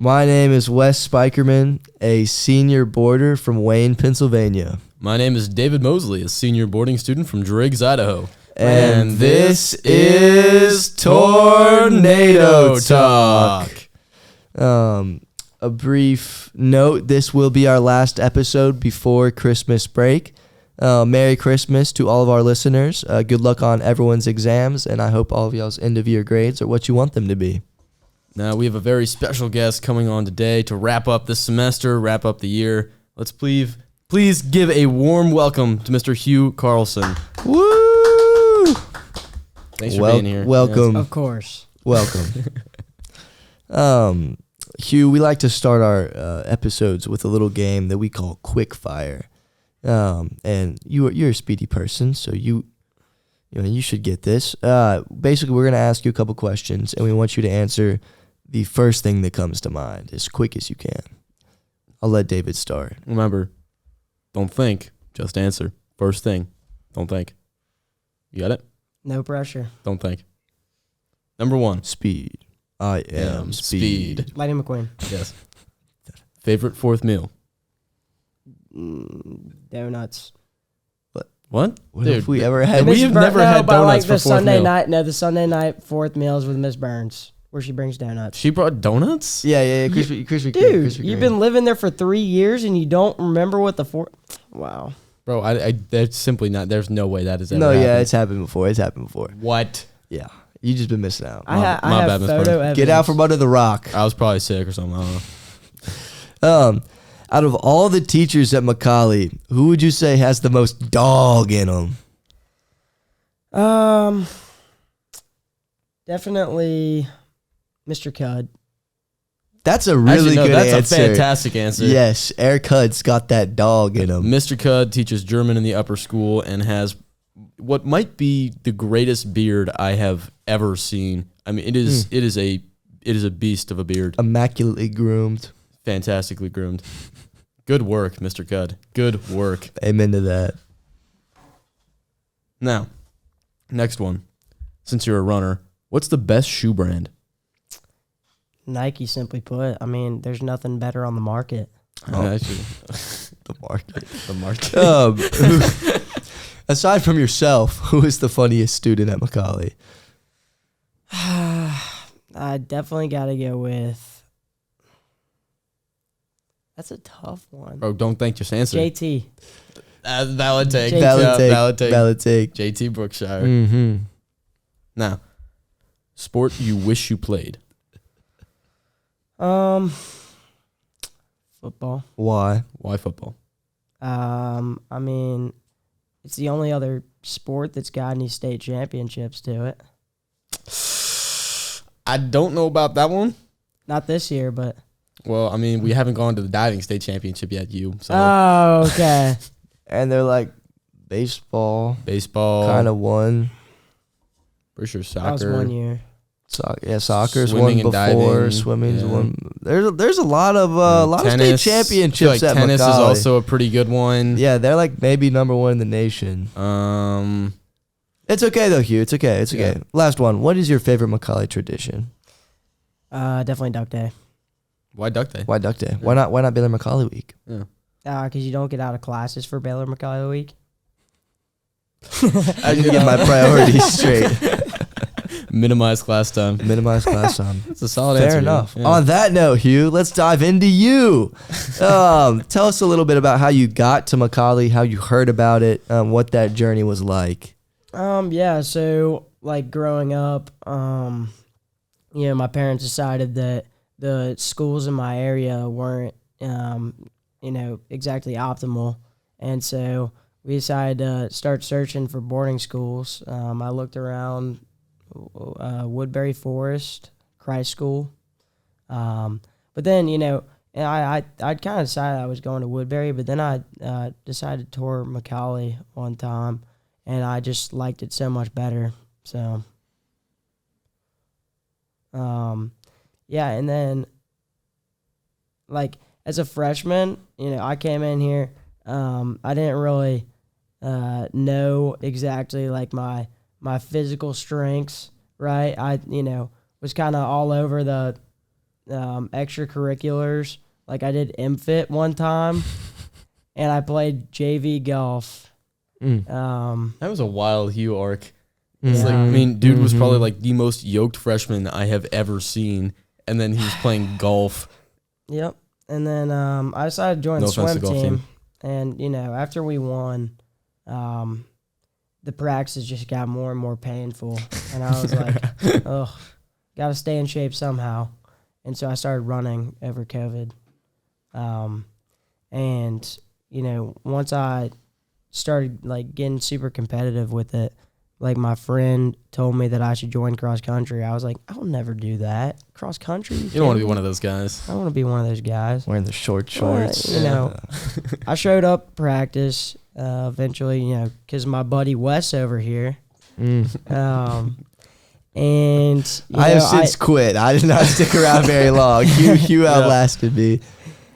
My name is Wes Spikerman, a senior boarder from Wayne, Pennsylvania. My name is David Mosley, a senior boarding student from Driggs, Idaho. And this is Tornado Talk. A brief note, this will be our last episode before Christmas break. Merry Christmas to all of our listeners. Good luck on everyone's exams, and I hope all of y'all's end-of-year grades are what you want them to be. Now, we have a very special guest coming on today to wrap up this semester, wrap up the year. Let's please give a warm welcome to Mr. Hugh Carlson. Woo! Thanks for being here. Welcome. Of course. Welcome. Hugh, we like to start our episodes with a little game that we call Quick Fire. And you're a speedy person, so you should get this. Basically, we're going to ask you a couple questions, and we want you to answer the first thing that comes to mind as quick as you can. I'll let David start. Remember, don't think, just answer. First thing, don't think. You got it? No pressure. Don't think. Number 1. Speed. I am speed. Lightning McQueen. Yes. Favorite 4th meal? Donuts. What? What Dude, have we ever had? we have never had donuts for the 4th Sunday meal. night. No, the Sunday night 4th meals with Miss Burns, where she brings donuts. She brought donuts? Yeah. Krispy Kreme. Dude, Krispy you've Kreme. been living there for 3 years and you don't remember what the 4th... Wow. Bro, I that's simply not. There's no way that is ever No, happened. yeah, it's happened before. What? Yeah, you just been missing out. I my have bad, Miss photo Burns. evidence. Get out from under the rock. I was probably sick or something. I don't know. Out of all the teachers at Macaulay, who would you say has the most dog in them? Definitely Mr. Cudd. That's a really good that's answer. a fantastic answer. Yes, Eric Hudd's got that dog in him. Mr. Cudd teaches German in the upper school and has what might be the greatest beard I have ever seen. I mean, it is a beast of a beard. Immaculately groomed. Fantastically groomed. Good work, Mr. Cudd. Good work. Amen to that. Now, next one. Since you're a runner, what's the best shoe brand? Nike, simply put. I mean, there's nothing better on the market. The market. The market. Aside from yourself, who is the funniest student at Macaulay? I definitely got to go with... That's a tough one. Bro, don't think, just answer. JT. Valid take. JT. Valid take. JT Brookshire. Mm-hmm. Now, sport you wish you played. Football. Why? Why football? I mean, it's the only other sport that's got any state championships to it. I don't know about that one. Not this year, but... Well, I mean, we haven't gone to the diving state championship yet, So Oh, okay. And they're like, baseball. baseball, Kind of won. pretty sure That was soccer. 1 year. Soccer's Swimming won and before. diving, Swimming's yeah. won. There's a lot of Tennis, state I feel championships like at tennis Macaulay. is also a pretty good one. Yeah, they're like maybe number one in the nation. It's okay though, Hugh. It's okay. Yeah. Last one. What is your favorite Macaulay tradition? Definitely Duck Day. Why Duck Day? Why Duck Day? Why not Baylor Macaulay Week? Yeah. Because you don't get out of classes for Baylor Macaulay Week. I need to get my priorities straight. Minimize class time. Minimize class time. It's a solid Fair answer. enough. Yeah. On that note, Hugh, let's dive into you. Tell us a little bit about how you got to Macaulay, how you heard about it, what that journey was like. Yeah, so like growing up, my parents decided that the schools in my area weren't, exactly optimal. And so we decided to start searching for boarding schools. I looked around Woodbury Forest, Christ School. But then, I'd kind of decided I was going to Woodbury, but then I decided to tour Macaulay one time, and I just liked it so much better. So, and then, like, as a freshman, I came in here, I didn't really know exactly, like, my physical strengths, right? I, was kind of all over the extracurriculars. Like I did MFit one time, and I played JV golf. That was a wild Hugh arc. It's Yeah. like, I mean, dude was probably like the most yoked freshman I have ever seen, and then he was playing golf. Yep. And then I decided to join No the offense to swim golf team. team. And, after we won, the practices just got more and more painful. And I was like, oh, got to stay in shape somehow. And so I started running over COVID. And, once I started, like, getting super competitive with it, like, my friend told me that I should join cross country. I was like, I'll never do that. Cross country? You don't want to be one of those guys. I don't want to be one of those guys. Wearing the short shorts. I showed up practice eventually, because my buddy Wes over here. And I have since quit. I did not stick around very long. Hugh outlasted me.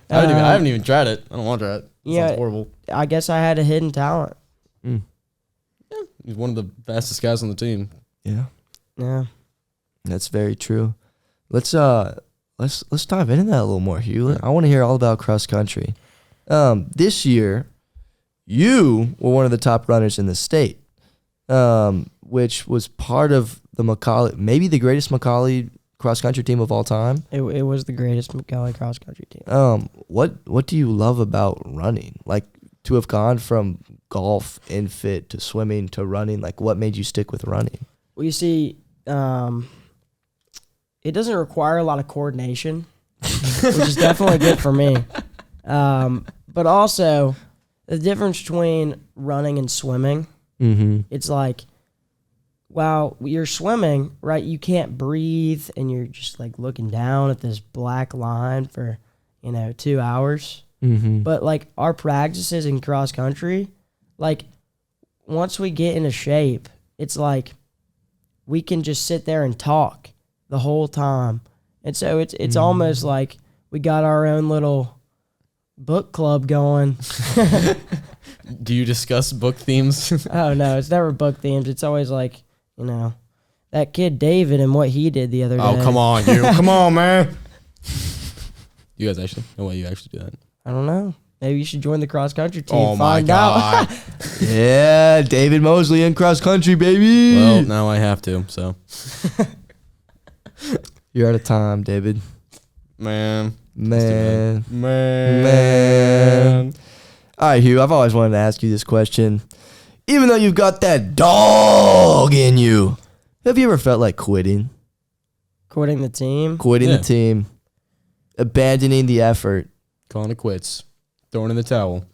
I haven't even tried it. I don't want to try it. Sounds horrible. I guess I had a hidden talent. He's one of the fastest guys on the team. Yeah. That's very true. Let's dive into that a little more, Hugh. I want to hear all about cross country. This year, you were one of the top runners in the state, which was part of the Macaulay, maybe the greatest Macaulay cross country team of all time. It was the greatest Macaulay cross country team. What do you love about running? Like, to have gone from golf and fit to swimming to running, like what made you stick with running? Well, you see, it doesn't require a lot of coordination, which is definitely good for me. But also, the difference between running and swimming, it's like, while you're swimming, right, you can't breathe, and you're just like looking down at this black line for, 2 hours. But like our practices in cross country, like once we get into shape, it's like we can just sit there and talk the whole time. And so it's almost like we got our own little book club going. Do you discuss book themes? Oh no, it's never book themes. It's always like, that kid David and what he did the other day. Oh, come on, you. Come on, man. You guys actually? No way you actually do that. I don't know. Maybe you should join the cross country team. Oh, my Find God. out. Yeah, David Mosley in cross country, baby. Well, now I have to, so. You're out of time, David. Man. All right, Hugh, I've always wanted to ask you this question. Even though you've got that dog in you, have you ever felt like quitting? Quitting the team? Quitting the team. Abandoning the effort. Calling it quits. Throwing in the towel.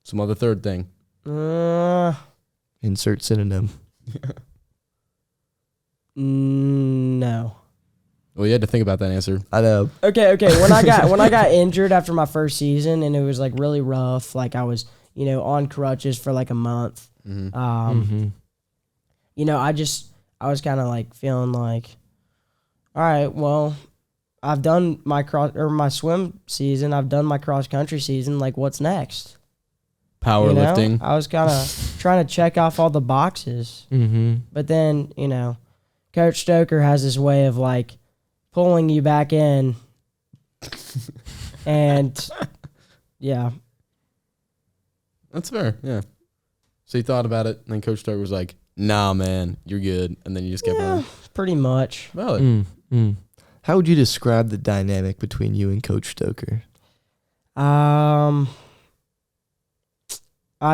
Some other third thing. Insert synonym. No. Well, you had to think about that answer. I know. Okay. When I got injured after my first season, and it was like really rough. Like I was, on crutches for like a month. I was kind of like feeling like, all right, well, I've done my swim season. I've done my cross country season. Like, what's next? Powerlifting. I was kind of trying to check off all the boxes. But then, Coach Stoker has this way of like pulling you back in. And yeah. That's fair, yeah. So you thought about it, and then Coach Stoker was like, nah, man, you're good. And then you just kept on. Pretty much. Valid. How would you describe the dynamic between you and Coach Stoker? I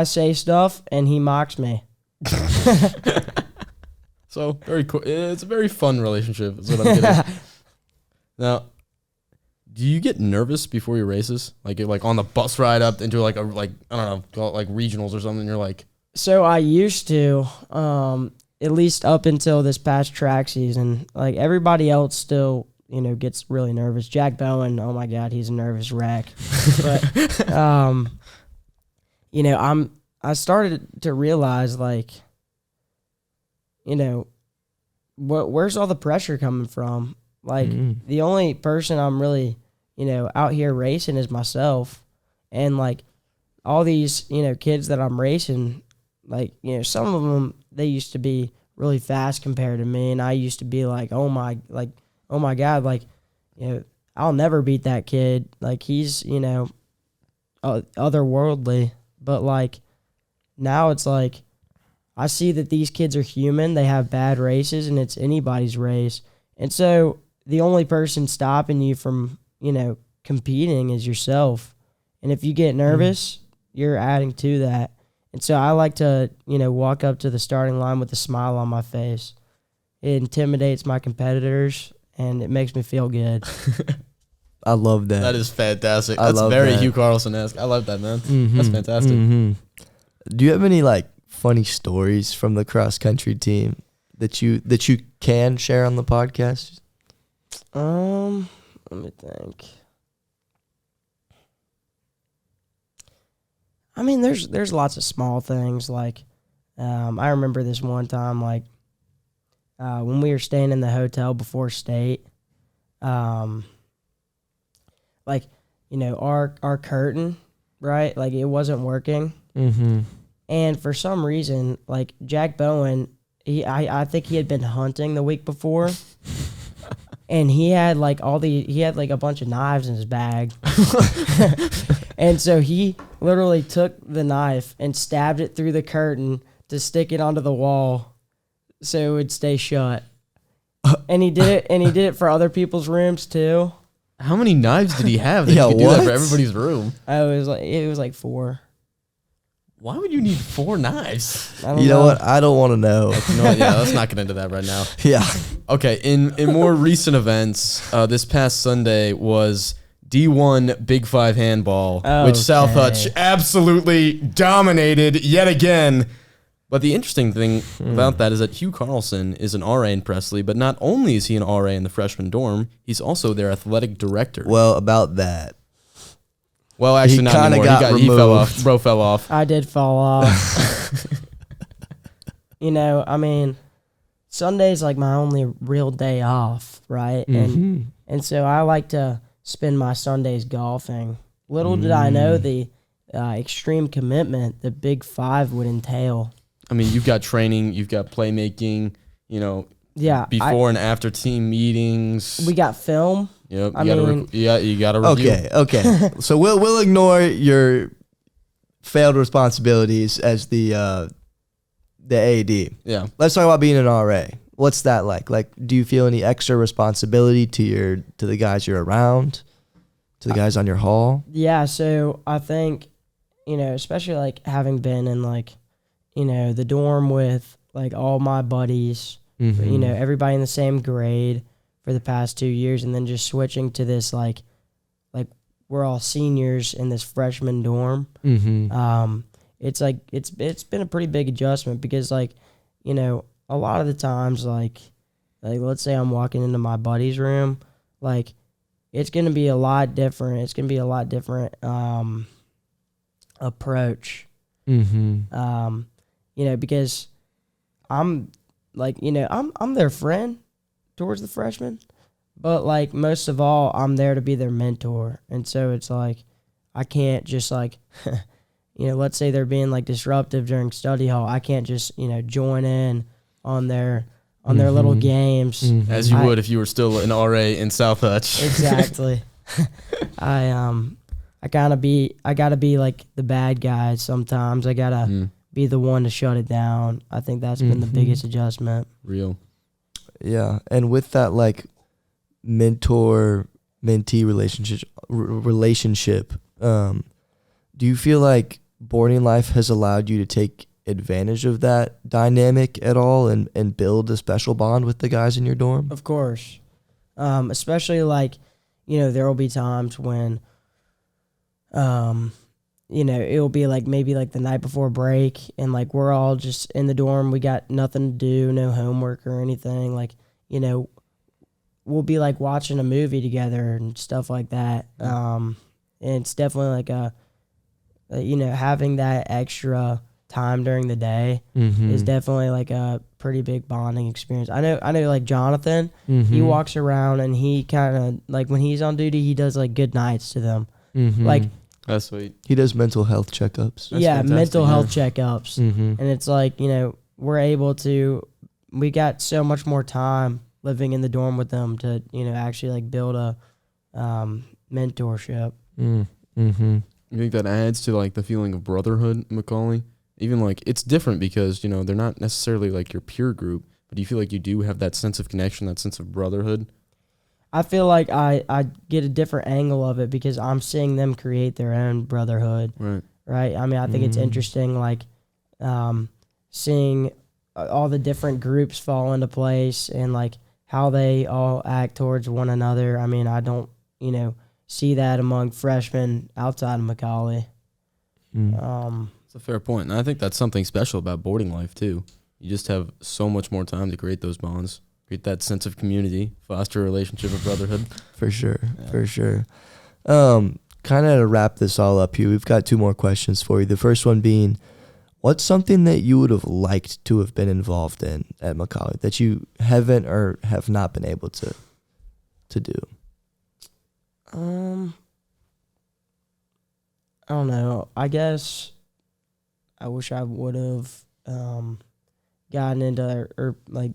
say stuff, and he mocks me. So very cool. It's a very fun relationship. Is what I'm getting. Now, do you get nervous before your races? Like you're like on the bus ride up into like I don't know, call it like regionals or something. You're like, so I used to, at least up until this past track season. Like everybody else still, gets really nervous. Jack Bowen, oh my God, he's a nervous wreck. But I started to realize like, where's all the pressure coming from? Like the only person I'm really, out here racing is myself. And like all these, kids that I'm racing, like, some of them, they used to be really fast compared to me. And I used to be like, oh my God, like, I'll never beat that kid. Like, he's, otherworldly. But, like, now it's like, I see that these kids are human. They have bad races, and it's anybody's race. And so the only person stopping you from, competing is yourself. And if you get nervous, you're adding to that. And so I like to, walk up to the starting line with a smile on my face. It intimidates my competitors, and it makes me feel good. I love that. That is fantastic. I That's love very that. Hugh Carlson-esque. I love that, man. Mhm, That's fantastic. mhm. Do you have any like funny stories from the cross country team that you can share on the podcast? Let me think. I mean, there's lots of small things. Like, I remember this one time, like, when we were staying in the hotel before state, like, our curtain, right? Like, it wasn't working. Mm-hmm. And for some reason, like, Jack Bowen, I think he had been hunting the week before. And he had like a bunch of knives in his bag. And so he literally took the knife and stabbed it through the curtain to stick it onto the wall so it would stay shut. And he did it for other people's rooms too. How many knives did he have that Yeah, he could do that what? for everybody's room? It was like 4. Why would you need 4 knives? I don't You know what? I don't want to know. Yeah, let's not get into that right now. Yeah. Okay, in more recent events, this past Sunday was D1 Big 5 handball, which South Hutch absolutely dominated yet again. But the interesting thing about that is that Hugh Carlson is an RA in Presley, but not only is he an RA in the freshman dorm, he's also their athletic director. Well, about that. Well, actually, He not kinda anymore. got He fell removed. off. Bro fell off. I did fall off. I mean, Sunday's like my only real day off, right? Mm-hmm. And so I like to spend my Sundays golfing. Little did I know the extreme commitment the Big 5 would entail. I mean, you've got training, you've got playmaking, Yeah, before and after team meetings. we got film. Yep, I mean- you got to review. Okay. So we'll ignore your failed responsibilities as the AD. Yeah. Let's talk about being an RA. What's that like? Like, do you feel any extra responsibility to the guys you're around, to the guys on your hall? Yeah, so I think, especially like having been in like, the dorm with like all my buddies, Mm-hmm. everybody in the same grade for the past 2 years, and then just switching to this like we're all seniors in this freshman dorm. Mm-hmm. It's like it's been a pretty big adjustment because like, a lot of the times like let's say I'm walking into my buddy's room, like it's gonna be a lot different. It's gonna be a lot different approach. Mm-hmm. Because I'm like, I'm their friend towards the freshmen, but like most of all, I'm there to be their mentor. And so it's like, I can't just like, let's say they're being like disruptive during study hall. I can't just, join in on their little games. As you would if you were still an RA in South Hutch. Exactly. I gotta be like the bad guy sometimes. I gotta be the one to shut it down. I think that's been the biggest adjustment. Real. Yeah, and with that like mentor-mentee relationship, do you feel like boarding life has allowed you to take advantage of that dynamic at all and build a special bond with the guys in your dorm? Of course. Especially like, there will be times when, it'll be like maybe like the night before break and like we're all just in the dorm. We got nothing to do, no homework or anything. Like, we'll be like watching a movie together and stuff like that. And it's definitely like having that extra time during the day is definitely like a pretty big bonding experience. I know like Jonathan, he walks around and he kind of like when he's on duty, he does like good nights to them. Like, That's sweet. He does mental health checkups. fantastic, mental health checkups. Mm-hmm. And it's like, we got so much more time living in the dorm with them to, actually like build a mentorship. Mm-hmm. You think that adds to like the feeling of brotherhood, Macaulay? Even like it's different because, you know, they're not necessarily like your peer group, but do you feel like you do have that sense of connection, that sense of brotherhood? I feel like I get a different angle of it because I'm seeing them create their own brotherhood. Right. Right. I mean, I think it's interesting, like seeing all the different groups fall into place and like how they all act towards one another. I mean, I don't, see that among freshmen outside of Macaulay. It's a fair point. And I think that's something special about boarding life too. You just have so much more time to create those bonds, create that sense of community, foster a relationship of brotherhood. For sure. Kind of to wrap this all up here, we've got 2 more questions for you. The first one being, what's something that you would have liked to have been involved in at Macaulay that you haven't or have not been able to do? I don't know. I guess I wish I would have gotten into or like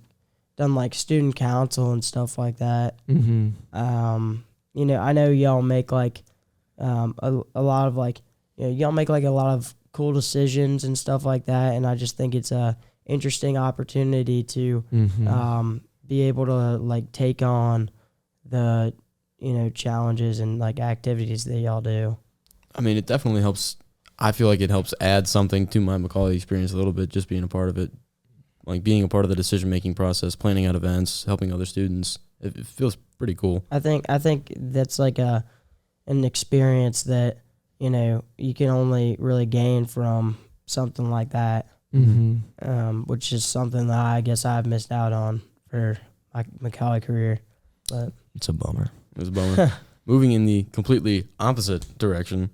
done like student council and stuff like that. Mm-hmm. I know y'all make like a lot of like y'all make like a lot of cool decisions and stuff like that, and I just think it's a interesting opportunity to be able to like take on the challenges and like activities that y'all do. I mean, it definitely helps. I feel like it helps add something to my Macaulay experience a little bit, just being a part of it, like being a part of the decision-making process, planning out events, helping other students. It feels pretty cool. I think that's like an experience that you can only really gain from something like that, which is something that I guess I've missed out on for my Macaulay career. But it's a bummer. It was a bummer. Moving in the completely opposite direction.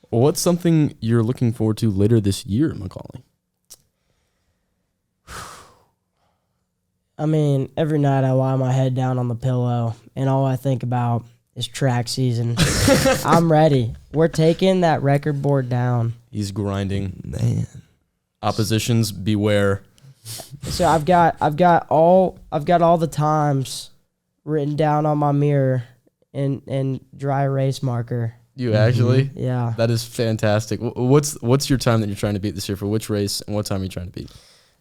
What's something you're looking forward to later this year, Macaulay? I mean, every night I lie my head down on the pillow, and all I think about is track season. I'm ready. We're taking that record board down. He's grinding. Man. Oppositions, beware. So I've got all the times written down on my mirror in dry erase marker. You actually? Yeah. That is fantastic. What's your time that you're trying to beat this year? For which race and what time are you trying to beat?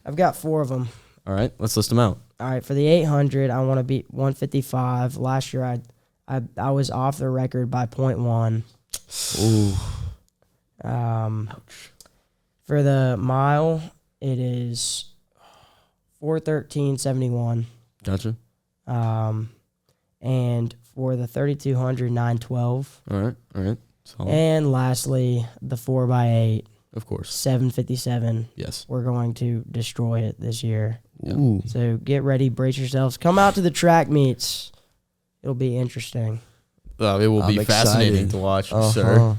I've got 4 of them. All right, let's list them out. All right, for the 800, I want to beat 155. Last year, I was off the record by 0.1. Ooh. Ouch. For the mile, it is 4:13.71. Gotcha. And for the 3200, 9:12. All right. Solid. And lastly, the 4x8, Of course. 7:57. Yes. We're going to destroy it this year. Ooh. So get ready, brace yourselves. Come out to the track meets. It'll be interesting. It will be I'm fascinating excited. to watch, sir.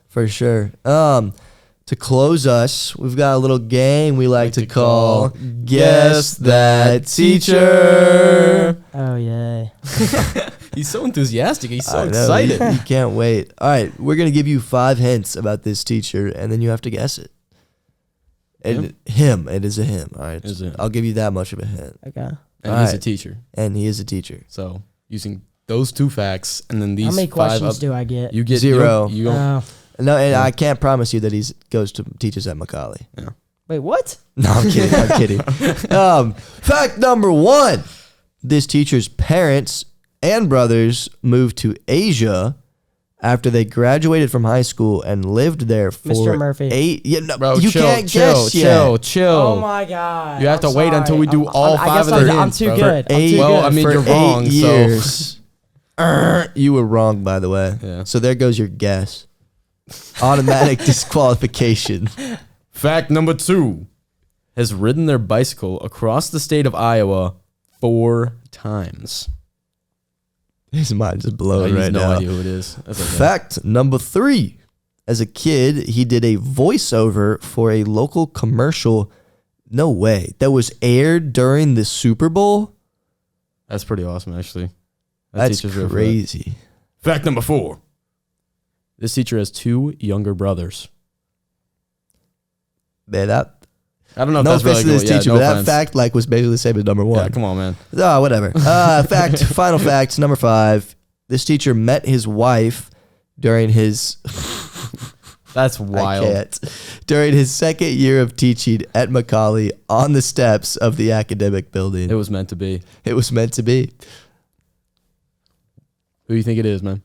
For sure. To close us, we've got a little game we like to call Guess That Teacher. Oh, yay. He's so enthusiastic. He's so I know, excited. You can't wait. All right, we're going to give you 5 hints about this teacher, and then you have to guess it. And it is a him. All right, Is it? I'll give you that much of a hint. Okay. And All he's a right. teacher. And he is a teacher. So using those 2 facts and then these How many 5 questions do I get? you get 0. You don't, No, and I can't promise you that he goes to teaches at Macaulay. Wait, what? No, I'm kidding. Fact number 1. This teacher's parents and brothers moved to Asia after they graduated from high school and lived there for Mr. Murphy. 8. Yeah, no, bro, you chill, can't chill, guess chill, yet. chill. Oh my God. You have to I'm wait until we do I'm- all I 5 guess of the I'm hints, too bro. good. I'm Eight- too Well, good. I mean, for you're wrong, 8 so- years. You were wrong, by the way. Yeah. So there goes your guess. Automatic disqualification. Fact number 2. Has ridden their bicycle across the state of Iowa 4 times. His mind's just I blowing have right no now. idea who it is. That's okay. Fact number 3. As a kid, he did a voiceover for a local commercial. No way. That was aired during the Super Bowl? That's pretty awesome, actually. That That's teacher's real for that. crazy. Fact number 4. This teacher has 2 younger brothers. Man, I don't know if No that's offense really to this cool. teacher, Yeah, but no that offense. fact like was basically the same as number 1. Yeah, come on, man. Oh, whatever. Final fact, number 5. This teacher met his wife during his That's wild. I can't. During his second year of teaching at Macaulay on the steps of the academic building. It was meant to be. It was meant to be. Who do you think it is, man?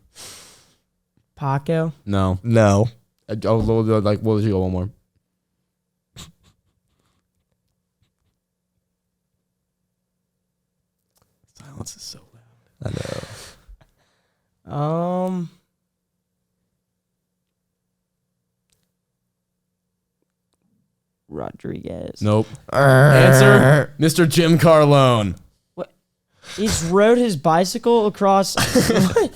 Paco. No. No. Like, what was you go one more? Silence is so loud. I know. Rodriguez. Nope. Answer, Mr. Jim Carlone. He's rode his bicycle across. What?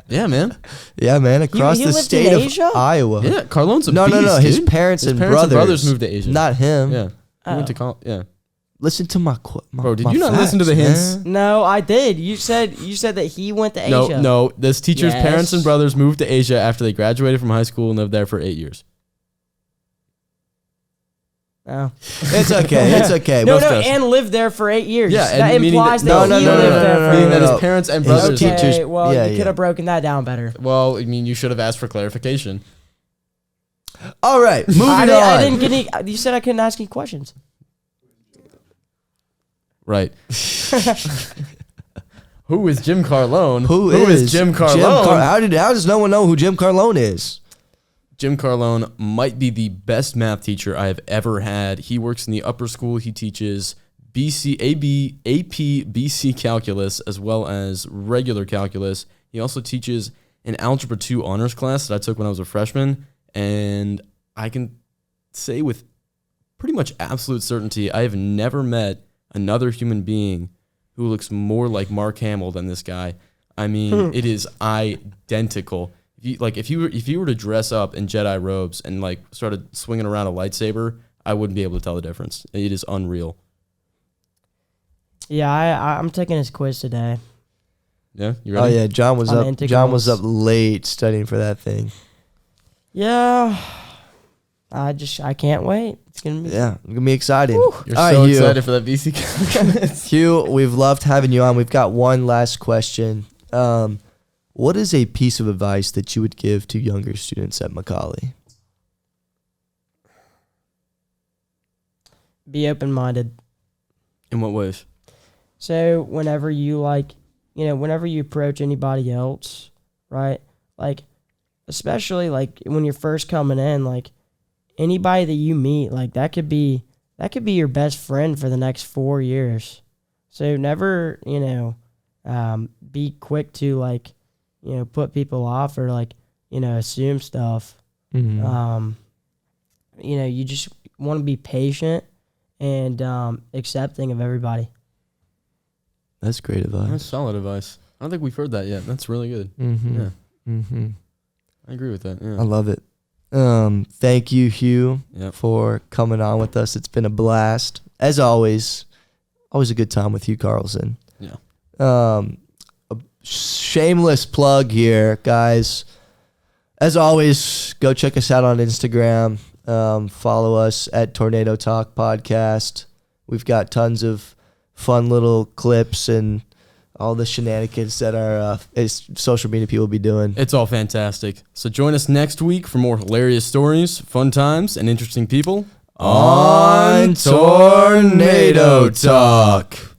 Yeah, man. Yeah, man. Across he the lived in state of Asia? Iowa. Yeah, Carlone's a No, beast, no, no. His dude. parents His and parents and brothers. brothers moved to Asia. Not him. Yeah. He went to Oh. college. Yeah. Listen to my Bro, did my you not listen to the facts, hints? man. No, I did. You said that he went to Asia. No. This teacher's Yes. parents and brothers moved to Asia after they graduated from high school and lived there for 8 years. No. It's okay. It's okay. No, Most no, does. and lived there for 8 years. Yeah, and that meaning implies that- that, No, he no, no, lived no, there no, for Meaning no, that no. his parents and His brothers. teacher- teachers- Okay, well, yeah, you yeah. could have broken that down better. Well, I mean, you should have asked for clarification. All right. Moving on. I didn't get any. You said I couldn't ask any questions. Right. Who is Jim Carlone? Who is Jim Carlone? How does no one know who Jim Carlone is? Jim Carlone might be the best math teacher I have ever had. He works in the upper school. He teaches AP, BC calculus, as well as regular calculus. He also teaches an Algebra 2 honors class that I took when I was a freshman. And I can say with pretty much absolute certainty, I have never met another human being who looks more like Mark Hamill than this guy. I mean, it is identical. If you were to dress up in Jedi robes and like started swinging around a lightsaber, I wouldn't be able to tell the difference. It is unreal. Yeah, I'm taking his quiz today. Yeah, you Oh ready? yeah, John was On up. John was integrals. up late studying for that thing. Yeah, I can't wait. It's gonna be. Yeah, it's gonna be exciting. You're All so right, excited for that BC calculus. Hugh, we've loved having you on. We've got one last question. What is a piece of advice that you would give to younger students at Macaulay? Be open-minded. In what ways? So whenever you whenever you approach anybody else, right? Like, especially like when you're first coming in, like anybody that you meet, like that could be your best friend for the next 4 years. So never, be quick to like, put people off or like, assume stuff. Mm-hmm. You just want to be patient and accepting of everybody. That's great advice. That's solid advice. I don't think we've heard that yet. That's really good. Mm-hmm. Yeah, Mm-hmm. I agree with that. Yeah. I love it. Thank you, Hugh, Yep. for coming on with us. It's been a blast. As always a good time with Hugh Carlson. Yeah. A shameless plug here, guys. As always, go check us out on Instagram. Follow us at Tornado Talk Podcast. We've got tons of fun little clips and all the shenanigans that our social media people will be doing. It's all fantastic. So join us next week for more hilarious stories, fun times, and interesting people On Tornado Talk.